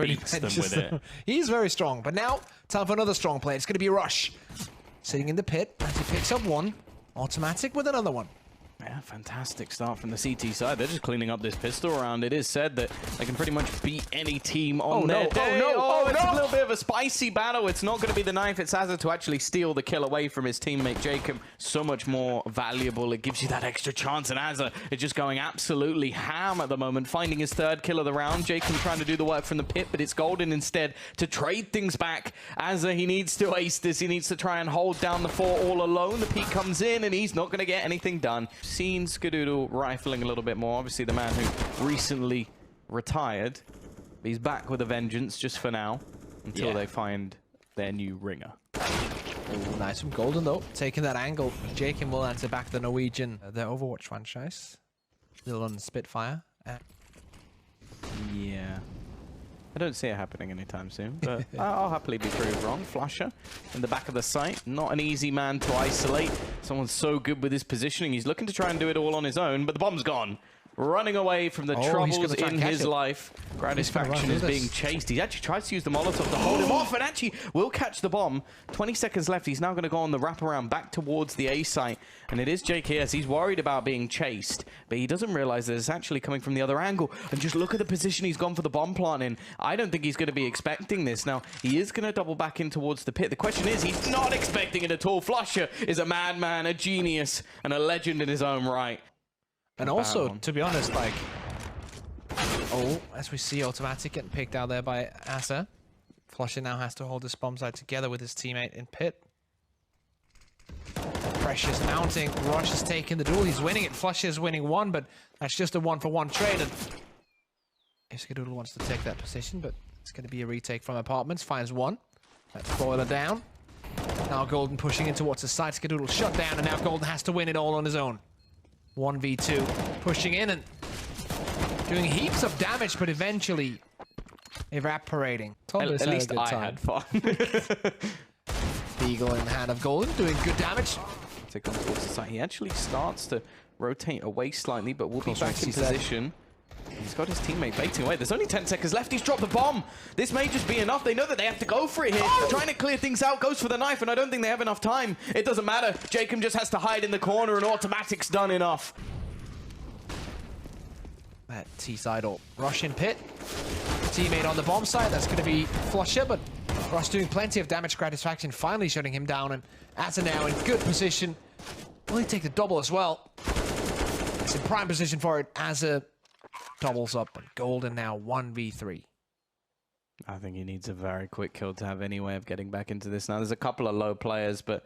beats them with it. He's very strong, but now time for another strong play. It's going to be Rush sitting in the pit as he picks up one. Automatic with another one. Yeah, fantastic start from the CT side. They're just cleaning up this pistol round. It is said that they can pretty much beat any team on their day. It's a little bit of a spicy battle. It's not going to be the knife. It's Azza to actually steal the kill away from his teammate Jacob. So much more valuable. It gives you that extra chance. And Azza is just going absolutely ham at the moment, finding his third kill of the round. Jacob trying to do the work from the pit, but it's Golden instead to trade things back. Azza, he needs to ace this. He needs to try and hold down the fort all alone. The peak comes in, and he's not going to get anything done. Seen Skadoodle rifling a little bit more. Obviously the man who recently retired. He's back with a vengeance just for now until they find their new ringer. Ooh, nice from Golden though, taking that angle. Jacob will answer back the Norwegian, their Overwatch franchise. Still on Spitfire. Yeah. I don't see it happening anytime soon, but I'll happily be proved wrong. FLUSHA in the back of the site. Not an easy man to isolate. Someone's so good with his positioning. He's looking to try and do it all on his own, but the bomb's gone. Running away from the troubles in his life. Gratisfaction is being chased. He actually tries to use the Molotov to hold him off and actually will catch the bomb. 20 seconds left. He's now going to go on the wraparound back towards the A site. And it is JKS. He's worried about being chased, but he doesn't realize that it's actually coming from the other angle. And just look at the position he's gone for the bomb planting. I don't think he's going to be expecting this. Now, he is going to double back in towards the pit. The question is, he's not expecting it at all. FLUSHA is a madman, a genius, and a legend in his own right. And also, to be honest, like, as we see, Automatic getting picked out there by Azza. FLUSHA now has to hold this bomb site together with his teammate in pit. Pressure's mounting. Rush is taking the duel. He's winning it. FLUSHA is winning one, but that's just a one-for-one trade. And if Skadoodle wants to take that position, but it's going to be a retake from Apartments. Finds one. Let's boil it down. Now Golden pushing in towards the side. Skadoodle shut down, and now Golden has to win it all on his own. 1v2, pushing in and doing heaps of damage, but eventually evaporating. At least I had fun. Beagle in the hand of Golden, doing good damage. To come towards the side. He actually starts to rotate away slightly, but will be back in position. He's got his teammate baiting away. There's only 10 seconds left. He's dropped the bomb. This may just be enough. They know that they have to go for it here. Trying to clear things out. Goes for the knife, and I don't think they have enough time. It doesn't matter. Jacob just has to hide in the corner, and Automatic's done enough. That T-side or Rush in pit. Teammate on the bomb side. That's going to be FLUSHA, but Rush doing plenty of damage. Gratisfaction finally shutting him down, and Azza now in good position. Will he take the double as well? It's in prime position for it. Azza doubles up, and Golden now 1v3. I think he needs a very quick kill to have any way of getting back into this. Now, there's a couple of low players, but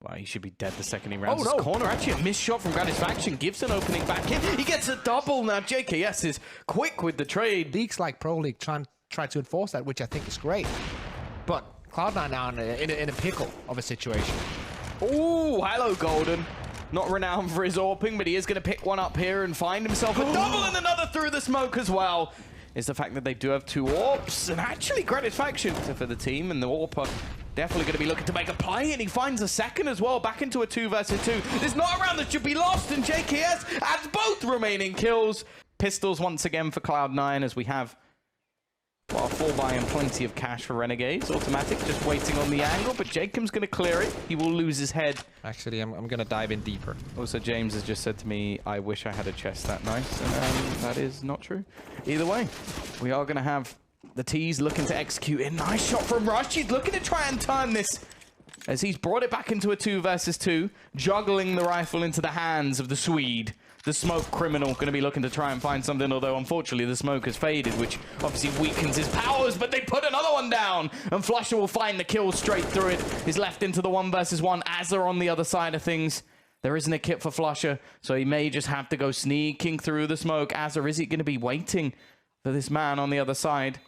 well, he should be dead the second he rounds his corner. Actually, a missed shot from Gratisfaction gives an opening back in. He gets a double. Now, JKS is quick with the trade. Leagues like Pro League try to enforce that, which I think is great. But Cloud9 now in a pickle of a situation. Oh, hello, Golden. Not renowned for his AWPing, but he is going to pick one up here and find himself a double and another through the smoke as well. Is the fact that they do have two AWPs, and actually Gratisfaction for the team, and the AWP definitely going to be looking to make a play, and he finds a second as well, back into a 2 versus 2. There's not a round that should be lost, and JKS adds both remaining kills. Pistols once again for Cloud9 as we have a 4-buy and plenty of cash for Renegades. Automatic just waiting on the angle, but Jacob's going to clear it. He will lose his head. Actually, I'm going to dive in deeper. Also, James has just said to me, I wish I had a chest that nice, and that is not true. Either way, we are going to have the T's looking to execute a nice shot from Rush. He's looking to try and turn this as he's brought it back into a 2 versus 2, juggling the rifle into the hands of the Swede. The smoke criminal going to be looking to try and find something, although unfortunately the smoke has faded, which obviously weakens his powers, but they put another one down, and FLUSHA will find the kill straight through it. He's left into the 1 versus 1. Azza on the other side of things. There isn't a kit for FLUSHA, so he may just have to go sneaking through the smoke. Azza, is he going to be waiting for this man on the other side?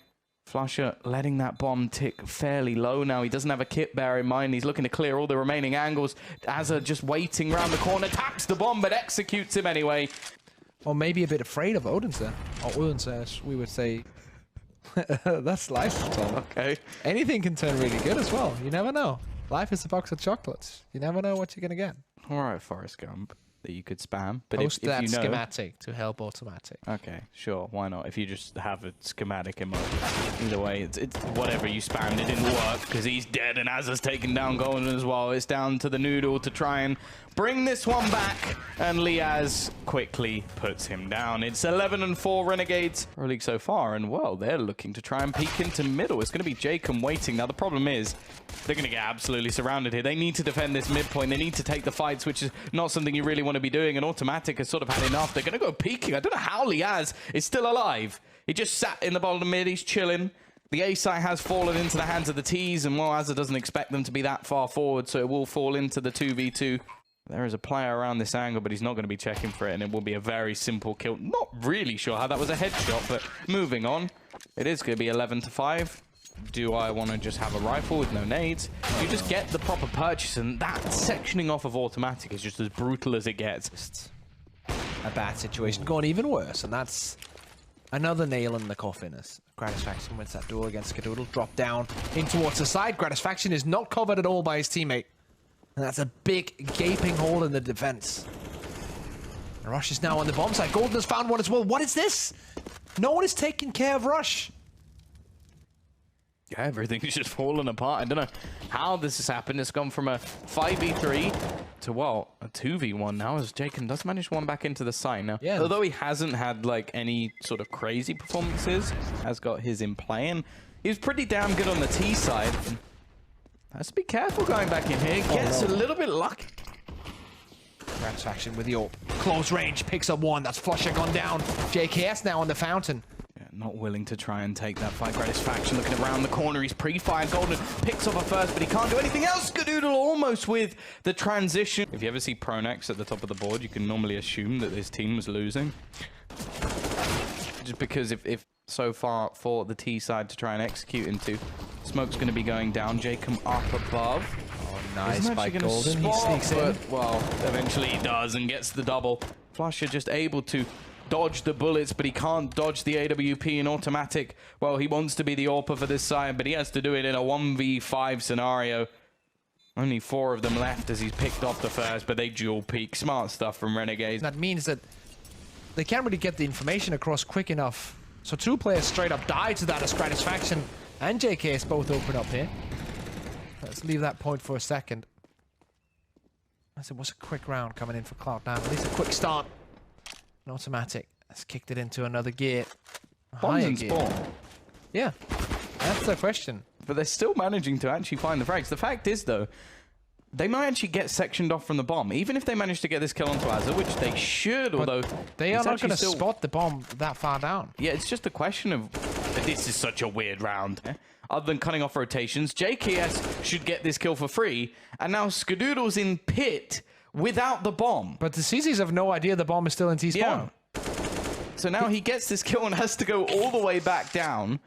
FLUSHA letting that bomb tick fairly low now. He doesn't have a kit, bear in mind. He's looking to clear all the remaining angles. Azza just waiting around the corner, taps the bomb, but executes him anyway. Or maybe a bit afraid of Odense, or Odense, as we would say. That's life, Tom. Okay. Anything can turn really good as well. You never know. Life is a box of chocolates. You never know what you're going to get. All right, Forrest Gump. that you could spam. But Post if that you know, schematic to help automatic. okay, sure, why not? If you just have a schematic emoji. Either way, it's whatever you spammed, it didn't work because he's dead and Azza's taken down Golden as well. It's down to the Noodle to try and bring this one back, and Liaz quickly puts him down. It's 11-4 Renegades Pro League so far, and well, they're looking to try and peek into middle. It's going to be Jacob waiting. Now the problem is they're going to get absolutely surrounded here. They need to defend this midpoint. They need to take the fights, which is not something you really want to be doing, and automatic has sort of had enough. They're going to go peeking. I don't know how Liaz is still alive. He just sat in the bottom mid. He's chilling. The A site has fallen into the hands of the T's, and well, Azza doesn't expect them to be that far forward, so it will fall into the 2v2. There is a player around this angle, but he's not going to be checking for it, and it will be a very simple kill. Not really sure how that was a headshot, but moving on. It is going to be 11-5. Do I want to just have a rifle with no nades? You just get the proper purchase, and that sectioning off of automatic is just as brutal as it gets. Just a bad situation going even worse, and that's another nail in the coffin as Gratisfaction wins that duel against Skadoodle. Drop down in towards the side. Gratisfaction is not covered at all by his teammate. And that's a big gaping hole in the defense. Rush is now on the bomb side. Golden has found one as well. What is this? No one is taking care of Rush. Yeah, everything's just fallen apart. I don't know how this has happened. It's gone from a 5v3 to, well, a 2v1 now, as Jacob does manage one back into the side now. Yeah. Although he hasn't had, like, any sort of crazy performances, has got his in play, and he was pretty damn good on the T side. Has to be careful going back in here. Gets a little bit lucky. Gratisfaction with the AWP. Close range, picks up one. That's FLUSHA gone down. JKS now on the fountain. Yeah, not willing to try and take that fight. Gratisfaction looking around the corner. He's pre-fired. Golden picks off a first, but he can't do anything else. Skadoodle almost with the transition. If you ever see Pronax at the top of the board, you can normally assume that this team was losing. Just because if so far for the T side to try and execute into, Smoke's going to be going down. Jacob up above. Oh, nice by Golden. He sneaks in. Well, eventually he does and gets the double. FLUSHA just able to dodge the bullets, but he can't dodge the AWP in automatic. Well, he wants to be the AWPer for this side, but he has to do it in a 1v5 scenario. Only 4 of them left as he's picked off the first, but they dual peek. Smart stuff from Renegades. That means that they can't really get the information across quick enough. So 2 players straight up die to that as Gratisfaction and JKS both open up here. Let's leave that point for a second. As it was a quick round coming in for Cloud9. At least a quick start. An automatic has kicked it into another gear. Bombs and spawn. Yeah, that's the question. But they're still managing to actually find the frags. The fact is, though, they might actually get sectioned off from the bomb. Even if they manage to get this kill onto Azza, which they should, but although they are not going to spot the bomb that far down. Yeah, it's just a question of... This is such a weird round. Other than cutting off rotations, JKS should get this kill for free. And now Skadoodle's in pit without the bomb. But the CZs have no idea the bomb is still in T-spawn. Yeah. So now he gets this kill and has to go all the way back down.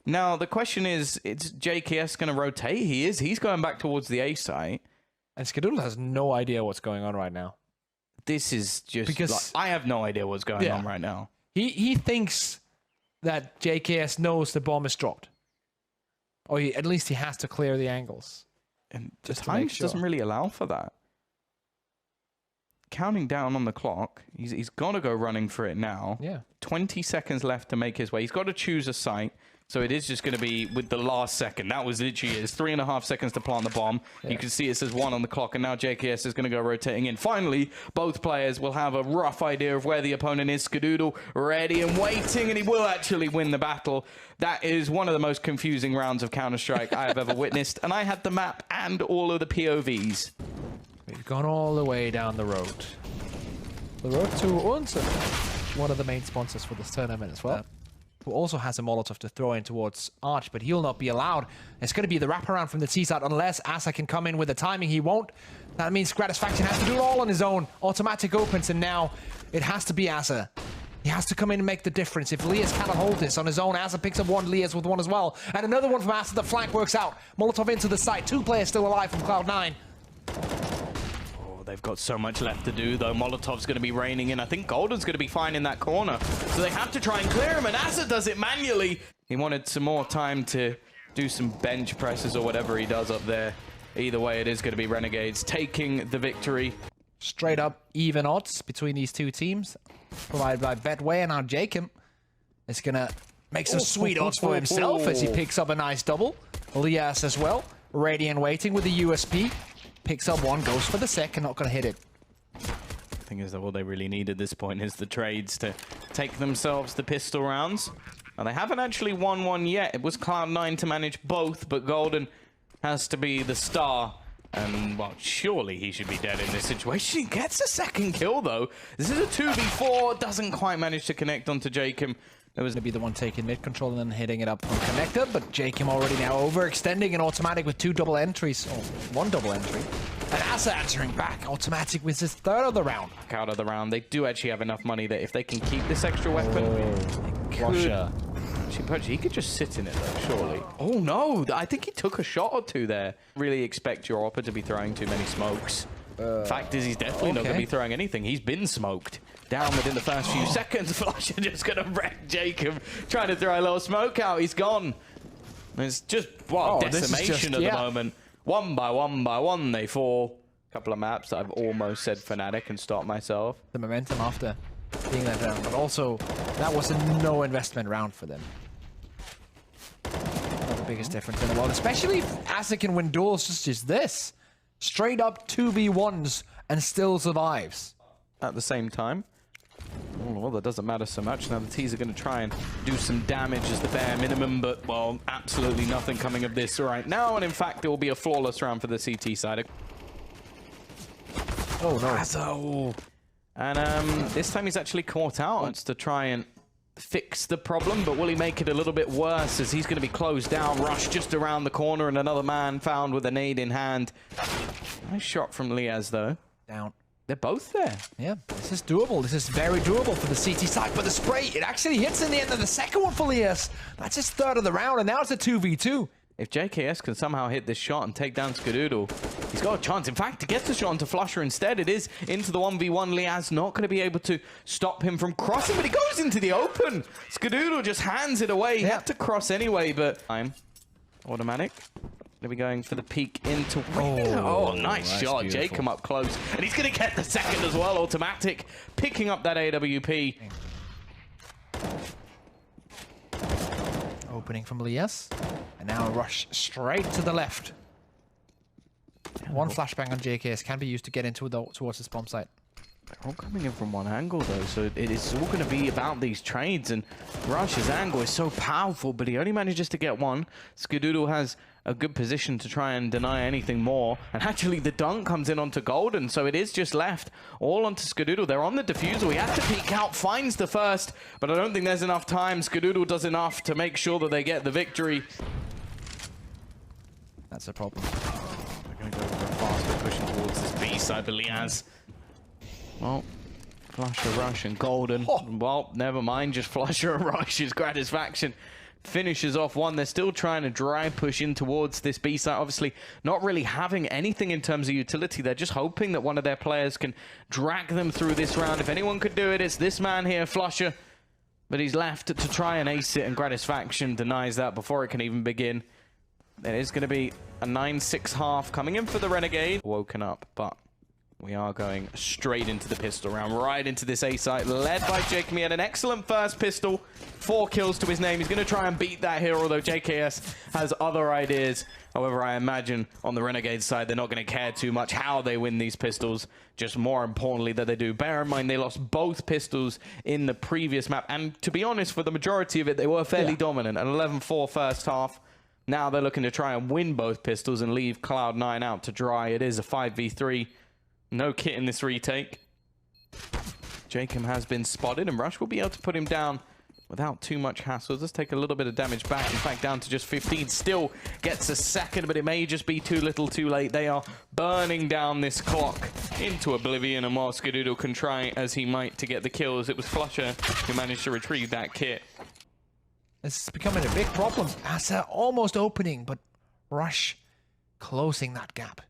Now, the question is, it's JKS going to rotate? He is. He's going back towards the A site. And Skadoodle has no idea what's going on right now. This is just... Because like, I have no idea what's going on right now. He thinks that JKS knows the bomb is dropped. Or at least he has to clear the angles. And the time doesn't really allow for that. Counting down on the clock. He's got to go running for it now. Yeah. 20 seconds left to make his way. He's got to choose a site. So it is just going to be with the last second. That was literally it. It's 3.5 seconds to plant the bomb. Yeah. You can see it says 1 on the clock, and now JKS is going to go rotating in. Finally, both players will have a rough idea of where the opponent is. Skadoodle ready and waiting, and he will actually win the battle. That is one of the most confusing rounds of Counter-Strike I have ever witnessed, and I had the map and all of the POVs. We've gone all the way down the road. The road to Unsen, one of the main sponsors for this tournament as well. Who also has a Molotov to throw in towards Arch, but he'll not be allowed. It's going to be the wraparound from the T side unless Asa can come in with the timing. He won't. That means Gratisfaction has to do it all on his own. Automatic opens, and now it has to be Asa. He has to come in and make the difference. If Lias cannot hold this on his own, Asa picks up one, Lias with one as well. And another one from Asa. The flank works out. Molotov into the site. 2 players still alive from Cloud9. They've got so much left to do, though. Molotov's going to be raining in. I think Golden's going to be fine in that corner. So they have to try and clear him, and Asa does it manually. He wanted some more time to do some bench presses or whatever he does up there. Either way, it is going to be Renegades taking the victory. Straight up even odds between these two teams, provided by Betway, and now Jacob is gonna make some sweet odds for himself as he picks up a nice double. Lias as well. Radiant waiting with the USP. Picks up one, goes for the second, not gonna hit it. The thing is that all they really need at this point is the trades to take themselves the pistol rounds. And they haven't actually won one yet. It was Cloud9 to manage both, but Golden has to be the star. And, well, surely he should be dead in this situation. He gets a second kill, though. This is a 2v4. Doesn't quite manage to connect onto Jacob. It was going to be the one taking mid control and then hitting it up from connector, but Jacob already now overextending an automatic with 2 double entries, or 1 double entry. And Asa answering back, automatic with his 3rd of the round. Out of the round, they do actually have enough money that if they can keep this extra weapon, FLUSHA. he could just sit in it though, surely. Oh no, I think he took a shot or two there. Really expect your Oppa to be throwing too many smokes. Fact is, he's definitely not going to be throwing anything. He's been smoked. Down within the first few seconds. FLUSHA just going to wreck Jacob. Trying to throw a little smoke out. He's gone. It's just, decimation at the moment. One by one, they fall. Couple of maps that I've almost said Fnatic and stopped myself. The momentum after being let down, but also that was a no investment round for them. Not the biggest difference in the world, especially if Asa can win duels just as this. Straight up 2v1s and still survives. At the same time, well, that doesn't matter so much. Now the T's are going to try and do some damage as the bare minimum, but, well, absolutely nothing coming of this right now. And in fact, it will be a flawless round for the CT side. Oh, no. Asa. And this time he's actually caught out. Wants to try and fix the problem, but will he make it a little bit worse as he's going to be closed down? Rush just around the corner and another man found with a nade in hand. Nice shot from Lias, though. Down. They're both there. Yeah, this is doable. This is very doable for the CT side, but the spray, it actually hits in the end of the second one for Lias. That's his 3rd of the round, and now it's a 2v2. If JKS can somehow hit this shot and take down Skadoodle, he's got a chance. In fact, to get the shot onto FLUSHA instead, it is into the 1v1. Lias not going to be able to stop him from crossing, but he goes into the open. Skadoodle just hands it away. He had to cross anyway, but I'm automatic. Going to be going for the peek into... Oh, nice shot. Beautiful. Jacob up close. And he's going to get the second as well. Automatic. Picking up that AWP. Opening from Lias. And now a rush straight to the left. One flashbang on JKS can be used to get into towards this bomb site. They're all coming in from one angle, though, so it is all going to be about these trades. And Rush's angle is so powerful, but he only manages to get one. Skadoodle has a good position to try and deny anything more. And actually, the dunk comes in onto Golden, so it is just left all onto Skadoodle. They're on the defusal. He has to peek out, finds the first, but I don't think there's enough time. Skadoodle does enough to make sure that they get the victory. That's a problem. They're going to go for a faster pushing towards this B side, but Lias. Well, FLUSHA, Rush, and Golden. Well, never mind. Just FLUSHA and Rush's Gratisfaction finishes off one. They're still trying to dry push in towards this B site. Obviously, not really having anything in terms of utility. They're just hoping that one of their players can drag them through this round. If anyone could do it, it's this man here, FLUSHA. But he's left to try and ace it, and Gratisfaction denies that before it can even begin. There is going to be a 9-6 half coming in for the Renegade. Woken up, but we are going straight into the pistol round, right into this A site, led by Jacob. He had an excellent first pistol, 4 kills to his name. He's going to try and beat that here, although JKS has other ideas. However, I imagine on the Renegade side, they're not going to care too much how they win these pistols, just more importantly that they do. Bear in mind, they lost both pistols in the previous map, and to be honest, for the majority of it, they were fairly dominant. An 11-4 first half. Now they're looking to try and win both pistols and leave Cloud9 out to dry. It is a 5v3. No kit in this retake. Jacob has been spotted, and Rush will be able to put him down without too much hassle. Just take a little bit of damage back. In fact, down to just 15. Still gets a second, but it may just be too little too late. They are burning down this clock into oblivion, and while Skadoodle can try as he might to get the kills, it was FLUSHA who managed to retrieve that kit. This is becoming a big problem. Asa almost opening, but Rush closing that gap.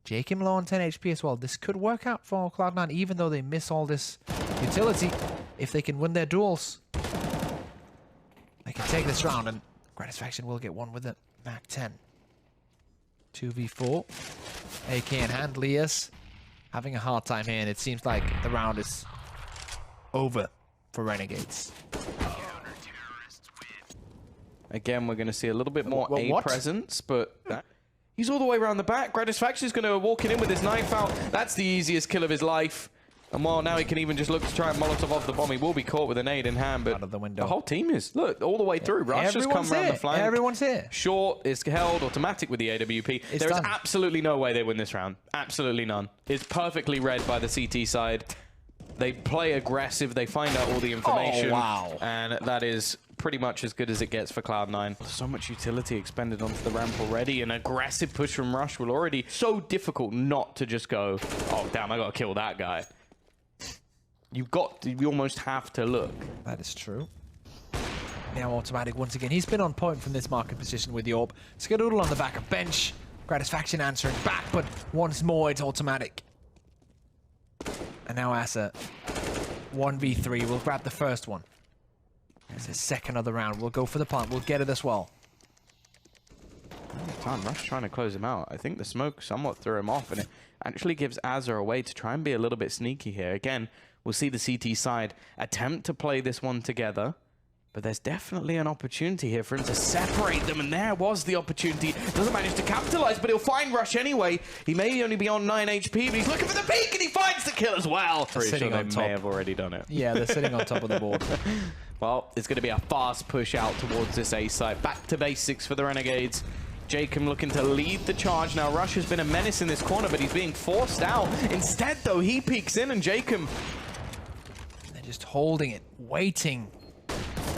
Jacob low on 10 HP as well. This could work out for Cloud9, even though they miss all this utility. If they can win their duels, they can take this round, and Gratisfaction will get one with it. Mac 10. 2v4. AK in hand, Lias. having a hard time here, and it seems like the round is over for Renegades. Again, we're going to see a little bit more What? presence, but he's all the way around the back. Gratisfaction is going to walk it in with his knife out. That's the easiest kill of his life. And while now he can even just look to try and Molotov off the bomb, he will be caught with an nade in hand, but Out of the window. whole team is, look, all the way through. Rush has come around the flank. Everyone's here. Short is held automatic with the AWP. There is absolutely no way they win this round. Absolutely none. It's perfectly read by the CT side. They play aggressive. They find out all the information. Oh, wow. And that is pretty much as good as it gets for Cloud9. So much utility expended onto the ramp already. An aggressive push from Rush will already so difficult not to just go, oh, damn, I got to kill that guy. You almost have to look. That is true. Now automatic once again. He's been on point from this market position with the AWP. Skadoodle on the back of bench. Gratisfaction answering back, but once more it's automatic. And now Asa, 1v3. We'll grab the first one. There's his second of the round. We'll go for the plant. We'll get it as well. Time Rush trying to close him out. I think the smoke somewhat threw him off, and it actually gives Asa a way to try and be a little bit sneaky here. Again, we'll see the CT side attempt to play this one together, but there's definitely an opportunity here for him to separate them, and there was the opportunity. Doesn't manage to capitalize, but he'll find Rush anyway. He may only be on 9 HP, but he's looking for the peak, and he finds the kill as well. Pretty sure they may have already done it. Yeah, they're sitting on top of the board. Well, it's going to be a fast push out towards this A site. Back to basics for the Renegades. Jacob looking to lead the charge. Now, Rush has been a menace in this corner, but he's being forced out. Instead, though, he peeks in, and Jacob... They're just holding it, waiting.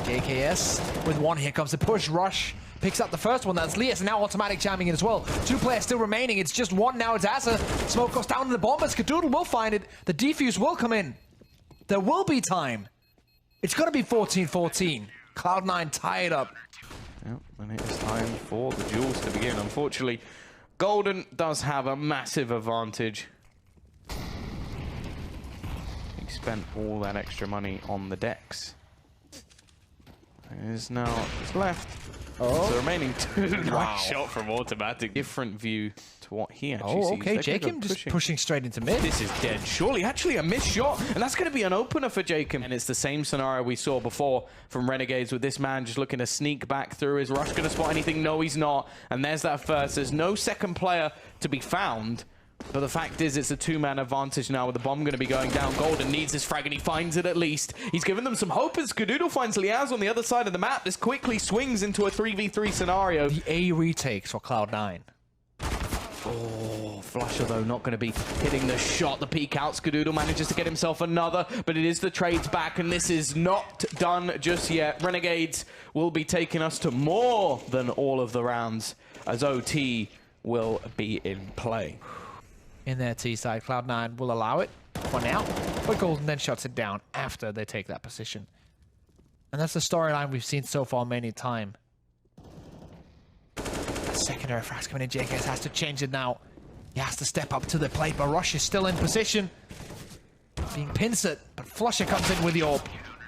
JKS with one. Here comes the push. Rush picks up the first one. That's Lias, and now automatic jamming in as well. 2 players still remaining. It's just one now. It's Asa. Smoke goes down to the bomb, but Skadoodle will find it. The defuse will come in. There will be time. It's going to be 14-14. Cloud9 tied up. Yep, and it is time for the duels to begin. Unfortunately, Golden does have a massive advantage. He spent all that extra money on the decks. There's now just left. Oh, the remaining 2. Nice shot from automatic. Different view to what he actually sees. Oh, okay. Jacob just pushing straight into mid. This is dead. Surely, actually a missed shot. And that's going to be an opener for Jacob. And it's the same scenario we saw before from Renegades with this man just looking to sneak back through. Is Rush going to spot anything? No, he's not. And there's that first. There's no second player to be found. But the fact is, it's a 2-man advantage now with the bomb going to be going down. Golden needs his frag, and he finds it at least. He's given them some hope, and Skadoodle finds Liaz on the other side of the map. This quickly swings into a 3v3 scenario. The A retakes for Cloud9. Oh, FLUSHA, though, not going to be hitting the shot. The peek out. Skadoodle manages to get himself another, but it is the trades back, and this is not done just yet. Renegades will be taking us to more than all of the rounds, as OT will be in play. In their T side, Cloud9 will allow it for now, but Golden then shuts it down after they take that position. And that's the storyline we've seen so far many times. A secondary frag's coming in. JKS has to change it now. He has to step up to the plate, but Rush is still in position. Being pincered, but FLUSHA comes in with the AWP.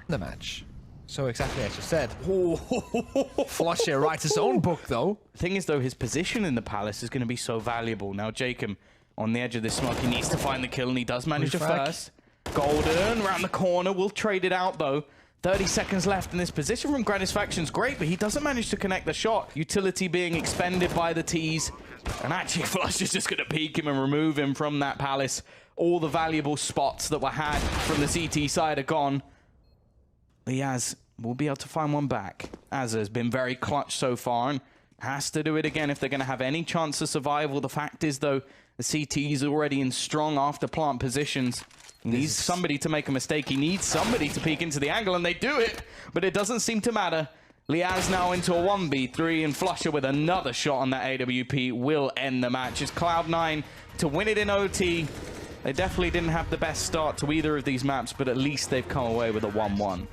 The match. So exactly as you said. FLUSHA writes his own book, though. The thing is, though, his position in the Palace is going to be so valuable. Now, Jacob, on the edge of this smoke, he needs to find the kill, and he does manage to first. Golden around the corner. Will trade it out, though. 30 seconds left in this position from Gratisfaction's great, but he doesn't manage to connect the shot. Utility being expended by the T's. And actually, FLUSHA is just going to peek him and remove him from that Palace. All the valuable spots that were had from the CT side are gone. Liaz will be able to find one back. Asa has been very clutch so far and has to do it again if they're going to have any chance of survival. The fact is, though, the CT is already in strong after plant positions. He needs somebody to make a mistake. He needs somebody to peek into the angle, and they do it, but it doesn't seem to matter. Liaz now into a 1v3, and FLUSHA with another shot on that AWP will end the match. It's Cloud9 to win it in OT. They definitely didn't have the best start to either of these maps, but at least they've come away with a 1-1.